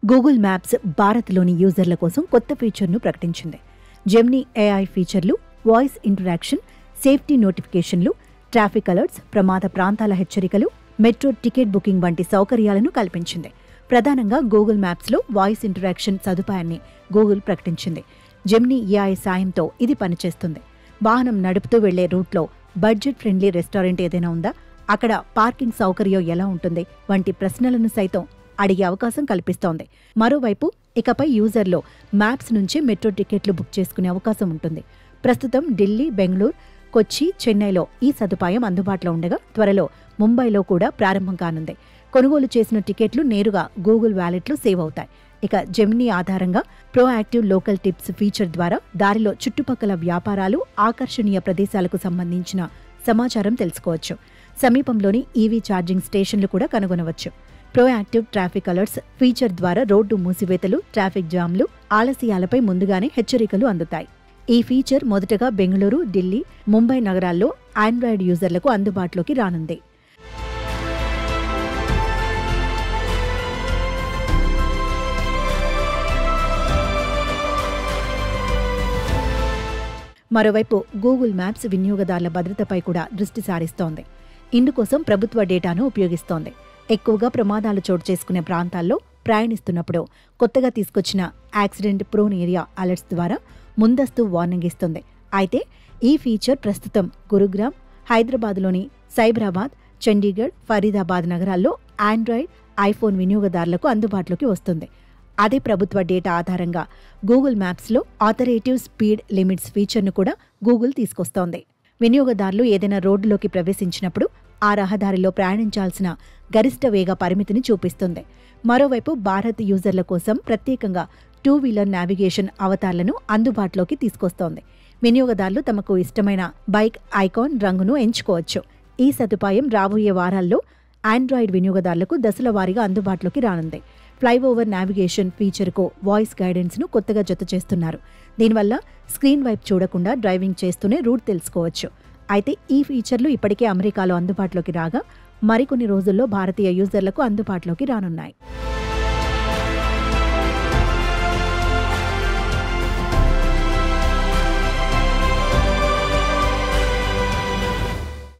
Google maps భారత్లోని యూజర్ల కోసం కొత్త ఫీచర్ను ప్రకటించింది. జెమినీ ఏఐ ఫీచర్లు, వాయిస్ ఇంటరాక్షన్, సేఫ్టీ నోటిఫికేషన్లు, ట్రాఫిక్ అలర్ట్స్, ప్రమాద ప్రాంతాల హెచ్చరికలు, మెట్రో టికెట్ బుకింగ్ వంటి సౌకర్యాలను కల్పించింది. ప్రధానంగా గూగుల్ మ్యాప్స్లో వాయిస్ ఇంటరాక్షన్ సదుపాయాన్ని గూగుల్ ప్రకటించింది. జెమినీ ఏఐ సాయంతో ఇది పనిచేస్తుంది. వాహనం నడుపుతూ వెళ్లే రూట్లో బడ్జెట్ ఫ్రెండ్లీ రెస్టారెంట్ ఏదైనా ఉందా, అక్కడ పార్కింగ్ సౌకర్యం ఎలా ఉంటుంది వంటి ప్రశ్నలను సైతం అడిగే అవకాశం కల్పిస్తోంది. మరోవైపు ఇకపై యూజర్లో మ్యాప్స్ నుంచే మెట్రో టికెట్లు బుక్ చేసుకునే అవకాశం ఉంటుంది. ప్రస్తుతం ఢిల్లీ, బెంగళూరు, కొచ్చి, చెన్నైలో ఈ సదుపాయం అందుబాటులో ఉండగా త్వరలో ముంబైలో కూడా ప్రారంభం కానుంది. కొనుగోలు చేసిన టికెట్లు నేరుగా గూగుల్ వ్యాలెట్లో సేవ్ అవుతాయి. ఇక జెమినీ ఆధారంగా ప్రోయాక్టివ్ లోకల్ టిప్స్ ఫీచర్ ద్వారా దారిలో చుట్టుపక్కల వ్యాపారాలు, ఆకర్షణీయ ప్రదేశాలకు సంబంధించిన సమాచారం తెలుసుకోవచ్చు. సమీపంలోని ఈవీ ఛార్జింగ్ స్టేషన్లు కూడా కనుగొనవచ్చు. ప్రోయాక్టివ్ ట్రాఫిక్ అలర్ట్స్ ఫీచర్ ద్వారా రోడ్డు మూసివేతలు, ట్రాఫిక్ జామ్లు, ఆలస్యాలపై ముందుగానే హెచ్చరికలు అందుతాయి. ఈ ఫీచర్ మొదటగా బెంగళూరు, ఢిల్లీ, ముంబై నగరాల్లో ఆండ్రాయిడ్ యూజర్లకు అందుబాటులోకి రానుంది. మరోవైపు గూగుల్ మ్యాప్స్ వినియోగదారుల భద్రతపై కూడా దృష్టి సారిస్తోంది. ఇందుకోసం ప్రభుత్వ డేటాను ఉపయోగిస్తోంది. ఎక్కువగా ప్రమాదాలు చోటు చేసుకునే ప్రాంతాల్లో ప్రయాణిస్తున్నప్పుడు కొత్తగా తీసుకొచ్చిన యాక్సిడెంట్ ప్రోన్ ఏరియా అలర్ట్స్ ద్వారా ముందస్తు వార్నింగ్ ఇస్తుంది. అయితే ఈ ఫీచర్ ప్రస్తుతం గురుగ్రామ్, హైదరాబాద్లోని సైబరాబాద్, చండీగఢ్, ఫరీదాబాద్ నగరాల్లో ఆండ్రాయిడ్, ఐఫోన్ వినియోగదారులకు అందుబాటులోకి వస్తుంది. అదే ప్రభుత్వ డేటా ఆధారంగా గూగుల్ మ్యాప్స్లో ఆథరేటివ్ స్పీడ్ లిమిట్స్ ఫీచర్ను కూడా గూగుల్ తీసుకొస్తోంది. వినియోగదారులు ఏదైనా రోడ్డులోకి ప్రవేశించినప్పుడు ఆ రహదారిలో ప్రయాణించాల్సిన గరిష్ట వేగ పరిమితిని చూపిస్తుంది. మరోవైపు భారత్ యూజర్ల కోసం ప్రత్యేకంగా 2 వీలర్ నావిగేషన్ అవతార్లను అందుబాటులోకి తీసుకొస్తోంది. వినియోగదారులు తమకు ఇష్టమైన బైక్ ఐకాన్ రంగును ఎంచుకోవచ్చు. ఈ సదుపాయం రాబోయే వారాల్లో ఆండ్రాయిడ్ వినియోగదారులకు దశల వారీగా అందుబాటులోకి రానుంది. ఫ్లైఓవర్ నావిగేషన్ ఫీచర్కు వాయిస్ గైడెన్స్ను కొత్తగా జత చేస్తున్నారు. దీనివల్ల స్క్రీన్ వైపు చూడకుండా డ్రైవింగ్ చేస్తూనే రూట్ తెలుసుకోవచ్చు. అయితే ఈ ఫీచర్లు ఇప్పటికే అమెరికాలో అందుబాటులోకి రాగా మరికొన్ని రోజుల్లో భారతీయ యూజర్లకు అందుబాటులోకి రానున్నాయి.